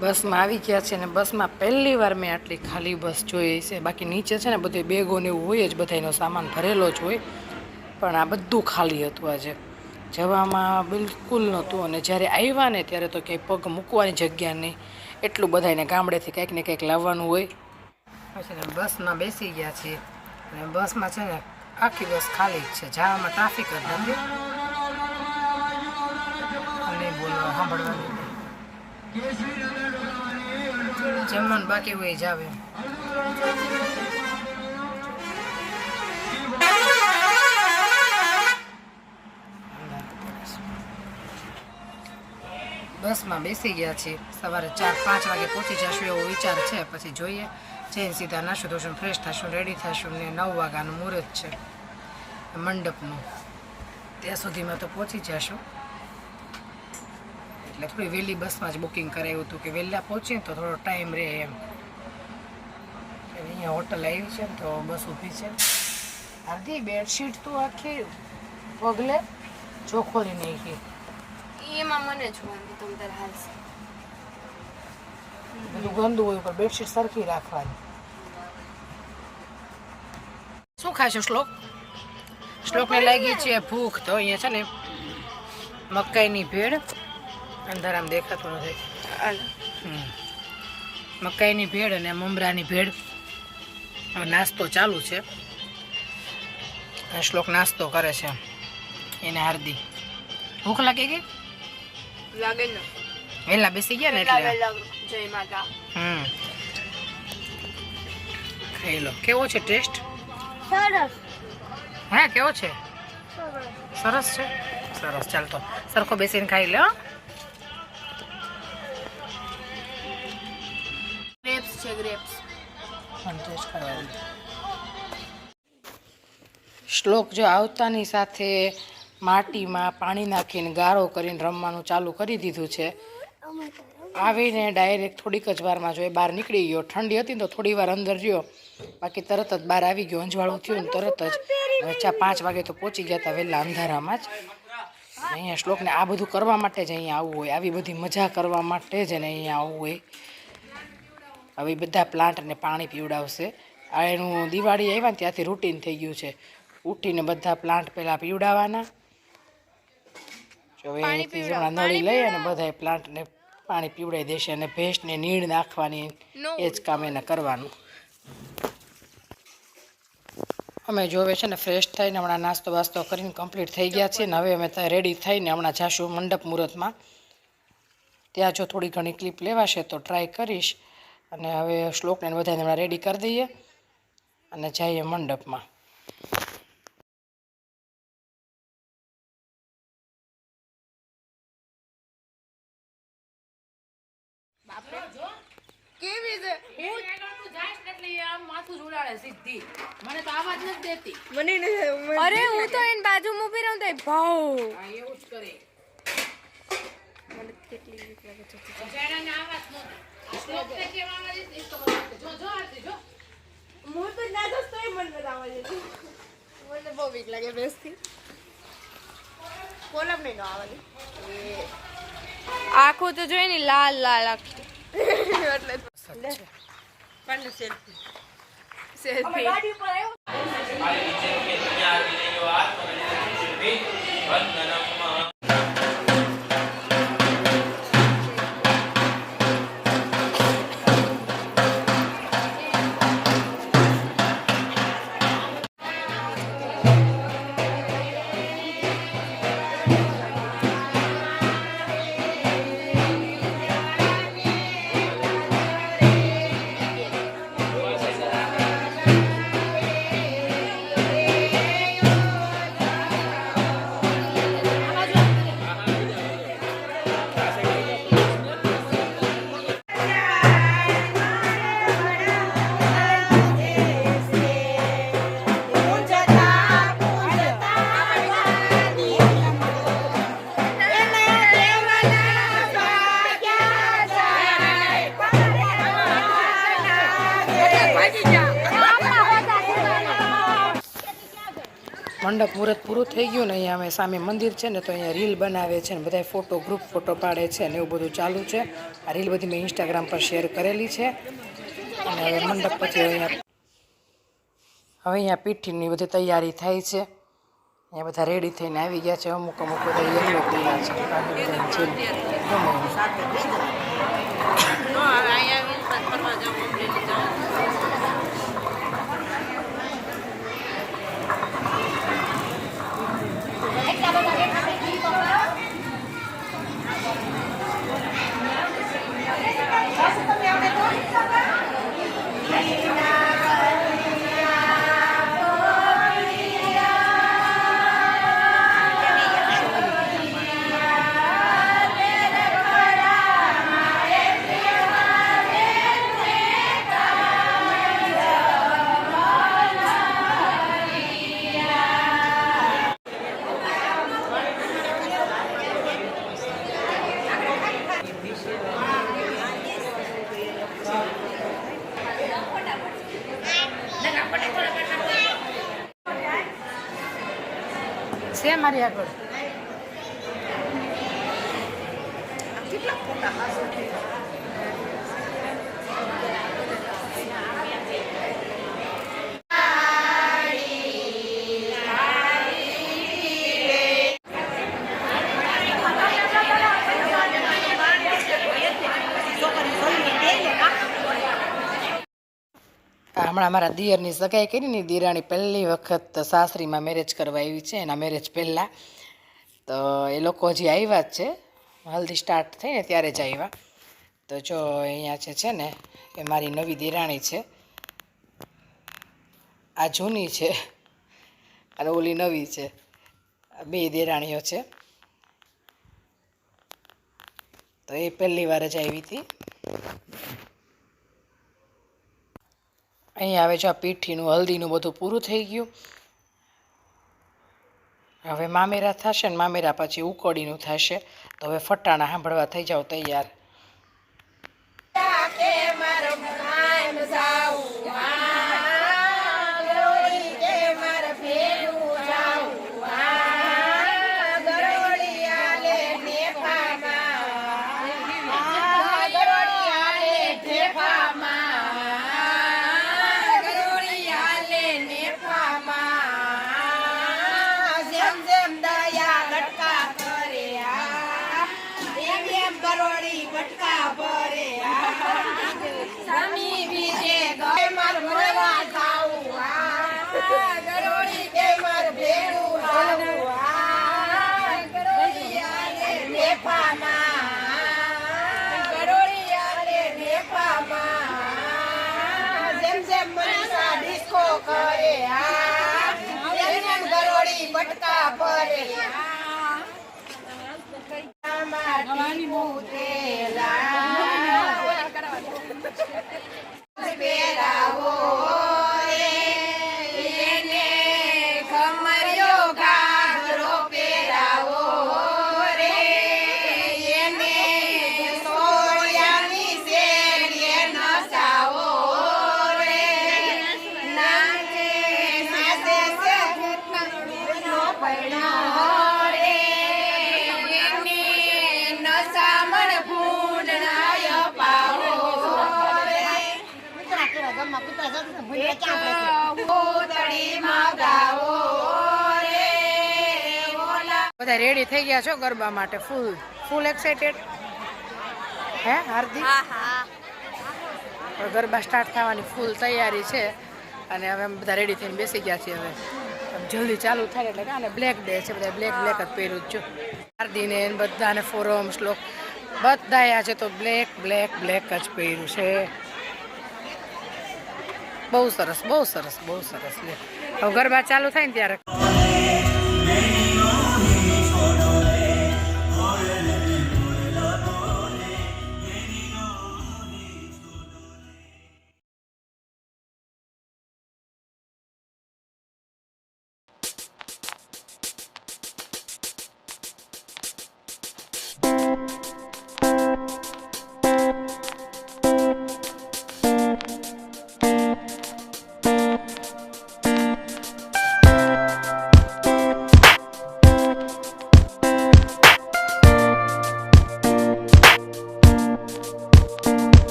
બસમાં આવી ગયા છે ને બસમાં પહેલી વાર મેં આટલી ખાલી બસ જોઈ છે. બાકી નીચે છે ને બધે બેગો ને એવું હોય જ, બધાનો સામાન ભરેલો જ હોય, પણ આ બધું ખાલી હતું આજે. જવામાં બિલકુલ નહોતું, અને જ્યારે આવ્યા ને ત્યારે તો ક્યાંય પગ મૂકવાની જગ્યા નહીં, એટલું બધાને ગામડેથી કંઈક ને કંઈક લાવવાનું હોય. પછી ને બસમાં બેસી ગયા છીએ, અને બસમાં છે ને આખી બસ ખાલી જ છે, જવામાં ટ્રાફિક જ નથી. નહીં બોલવા સાંભળવાનું, જમવાનું બાકી હોય જ આવે. બસમાં બેસી ગયા છીએ, સવારે 4-5 વાગે પહોંચી જશું એવો વિચાર છે. પછી જોઈએ, જઈને સીધા નાશું ધોશું, ફ્રેશ થશું, રેડી થશું, ને 9 વાગ્યાનું મુહૂર્ત છે મંડપનું, ત્યાં સુધીમાં તો પહોંચી જશું. એટલે થોડી વહેલી બસમાં જ બુકિંગ કરાવ્યું હતું કે વહેલા પહોંચીએ તો થોડો ટાઈમ રહે એમ. અહીંયા હોટલ આવી છે ને તો બસ ઊભી છે. આધી બેડશીટ તો આખી પગલે ચોખોલી નાખી. એમાં મને જોવાનું તમ તાર હાલશે. બધું ગંદુ હોય પણ બેડશીટ સરખી રાખવાની. શું ખાશો શ્લોક? શ્લોકને લાગી છે ભૂખ, તો અહીંયા છે ને મકાઈની ભેળ, અંદર આમ દેખાતું નથી, મકાઈની ભેળ અને મમરાની ભેળ. હવે નાસ્તો ચાલુ છે, શ્લોક નાસ્તો કરે છે, એને હાર્દી ભૂખ લાગી ગઈ લાગે ને, વહેલા બેસી ગયા ને એટલે. જય માતા. ખાઈ લો. કેવો છે ટેસ્ટ? સરસ. હા કેવો છે? સરસ છે. સરસ, ચાલતો સરખો બેસીને ખાઈ લો. ગ્રેપ્સ છે, ગ્રેપ્સ. ટેસ્ટ કરવાનું. શ્લોક જો આવતાની સાથે માટીમાં પાણી નાખીને ગારો કરીને રમવાનું ચાલુ કરી દીધું છે. આવીને ડાયરેક્ટ થોડીક જ વારમાં જો એ બહાર નીકળી ગયો. ઠંડી હતી ને તો થોડી વાર અંદર રહ્યો, બાકી તરત જ બહાર આવી ગયો. અંજવાળું થયું ને તરત જ 5 વાગે તો પહોંચી ગયા હતા વહેલા અંધારામાં જ. અહીંયા શ્લોકને આ બધું કરવા માટે જ અહીંયા આવવું હોય, આવી બધી મજા કરવા માટે જ એને અહીંયા આવવું હોય. હવે બધા પ્લાન્ટને પાણી પીવડાવશે. આ એનું દિવાળી આવ્યા ને ત્યાંથી રૂટીન થઈ ગયું છે, ઉઠીને બધા પ્લાન્ટ પહેલાં પીવડાવવાના. જો એ નળી લઈ અને બધા પ્લાન્ટને પાણી પીવડાવી દેશે, અને ભેંસને નીણ નાખવાની, એ જ કામ એને કરવાનું. અમે જોવે છે ને ફ્રેશ થઈને હમણાં નાસ્તો વાસ્તો કરીને કમ્પ્લીટ થઈ ગયા છીએ, ને હવે અમે રેડી થઈને હમણાં જાશું મંડપ મુહૂર્તમાં. ત્યાં જો થોડી ઘણી ક્લિપ લેવાશે તો ટ્રાય કરીશ. અને હવે શ્લોકને બધાને હમણાં રેડી કરી દઈએ અને જઈએ મંડપમાં. કેવી છે? હું એટલે આમ માથું જોડાડે સીધી, મને તો આવાજ નથી દેતી. મને અરે હું તો એની બાજુમાં ઊભી રહું તો ભાવ એવું જ કરે. મને કેટલી બીક લાગે છે. જાડાને આવાજ નહોતી. શ્લોક તે કેમ આવાજ દેતી તો જો જો આરતી જો. હું તો ના દોસ્તો એ મને આવાજ દેતી. મને બહુ બીક લાગે બેસથી. કોલમ નહીં આવાજ. આખું તો જોઈ ને લાલ લાલ આખું. એટલે પણ સેલ્ફી સેલ્ફી ગાડી પર આવ્યો. મંડપ મુહૂર્ત પૂરું થઈ ગયું ને અહીંયા અમે સામે મંદિર છે ને તો અહીંયા રીલ બનાવે છે ને બધા ફોટો ગ્રુપ ફોટો પાડે છે ને એવું બધું ચાલુ છે. આ રીલ બધી મેં ઇન્સ્ટાગ્રામ પર શેર કરેલી છે. અને હવે મંડપ પછી અહીંયા પીઠીની બધી તૈયારી થાય છે. અહીંયા બધા રેડી થઈને આવી ગયા છે. અમુક બધા યલો પીલા છે. છે મારી આગળ હમણાં મારા દિયરની સગાઈ કરીને દિરાણી પહેલી વખત સાસરીમાં મેરેજ કરવા આવી છે. એના મેરેજ પહેલાં તો એ લોકો હજી આવ્યા જ છે. હલ્દી સ્ટાર્ટ થઈ ને ત્યારે જ આવ્યા. તો જો અહીંયા છે ને એ મારી નવી દિરાણી છે. આ જૂની છે અને ઓલી નવી છે. બે દિરાણીઓ છે. તો એ પહેલી વાર જ આવી હતી. અહીંયા હવે જો આ પીઠીનું હલ્દીનું બધું પૂરું થઈ ગયું. હવે મામેરા થશે ને મામેરા પછી ઉકળીનું થશે. તો હવે ફટાણા સાંભળવા થઈ જાવ તૈયાર. બધા રેડી થઈ ગયા છો ગરબા માટે? ફૂલ એક્સાઇટેડ હે હાર્દિક? ગરબા સ્ટાર્ટ થવાની ફૂલ તૈયારી છે. અને હવે અમે બધા રેડી થઈને બેસી ગયા છીએ. હવે જલ્દી ચાલુ થાય એટલે કાને બ્લેક ડે છે. બધા બ્લેક જ પહેર્યું જ છો. હાર્દીને બધાને ફોરમ શ્લોક બધા આ છે તો બ્લેક જ પહેર્યું છે. બહુ સરસ લે. હવે ગરબા ચાલુ થાય ને ત્યારે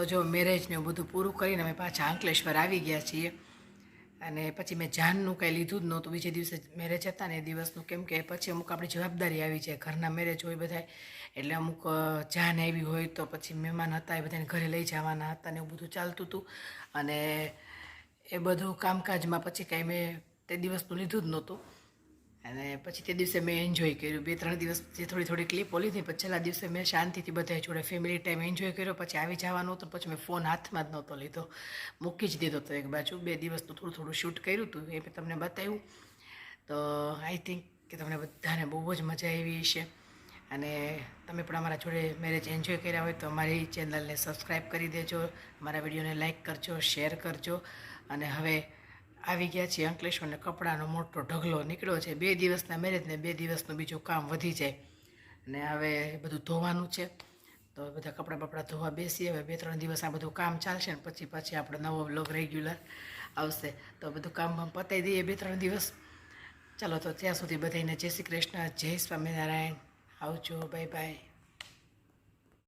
તો જો મેરેજને એવું બધું પૂરું કરીને અમે પાછા અંકલેશ્વર આવી ગયા છીએ. અને પછી મેં જાનનું કંઈ લીધું જ નહોતું બીજે દિવસે મેરેજ હતા ને એ દિવસનું, કેમ કે પછી અમુક આપણી જવાબદારી આવી જાય, ઘરના મેરેજ હોય બધા, એટલે અમુક જાન આવી હોય તો પછી મહેમાન હતા એ બધાને ઘરે લઈ જવાના હતા ને એવું બધું ચાલતું હતું. અને એ બધું કામકાજમાં પછી કાંઈ મેં તે દિવસનું લીધું જ નહોતું. અને પછી તે દિવસે મેં એન્જોય કર્યું. 2-3 દિવસ જે થોડી ક્લિપો લીધી, પછી છેલ્લા દિવસે મેં શાંતિથી બધા જોડે ફેમિલી ટાઈમ એન્જોય કર્યો. પછી આવી જવાનું હતું, પછી મેં ફોન હાથમાં જ નહોતો લીધો, મૂકી જ દીધો હતો એક બાજુ. 2 દિવસનું થોડું શૂટ કર્યું હતું, એ મેં તમને બતાવ્યું. તો આઈ થિંક કે તમને બધાને બહુ જ મજા આવી હશે. અને તમે પણ અમારા જોડે મેરેજ એન્જોય કર્યા હોય તો અમારી ચેનલને સબસ્ક્રાઈબ કરી દેજો, અમારા વિડીયોને લાઇક કરજો, શેર કરજો. અને હવે આવી ગયા છીએ અંકલેશ્વરને કપડાનો મોટો ઢગલો નીકળ્યો છે. 2 દિવસના મેરેજને 2 દિવસનું બીજું કામ વધી જાય. અને હવે બધું ધોવાનું છે, તો બધા કપડાં ધોવા બેસીએ. હવે 2-3 દિવસ આ બધું કામ ચાલશે ને પછી આપણો નવો વ્લોગ રેગ્યુલર આવશે. તો બધું કામ પતાવી દઈએ 2-3 દિવસ. ચાલો તો ત્યાં સુધી બધાને જય શ્રી કૃષ્ણ, જય સ્વામિનારાયણ, આવજો, બાય બાય.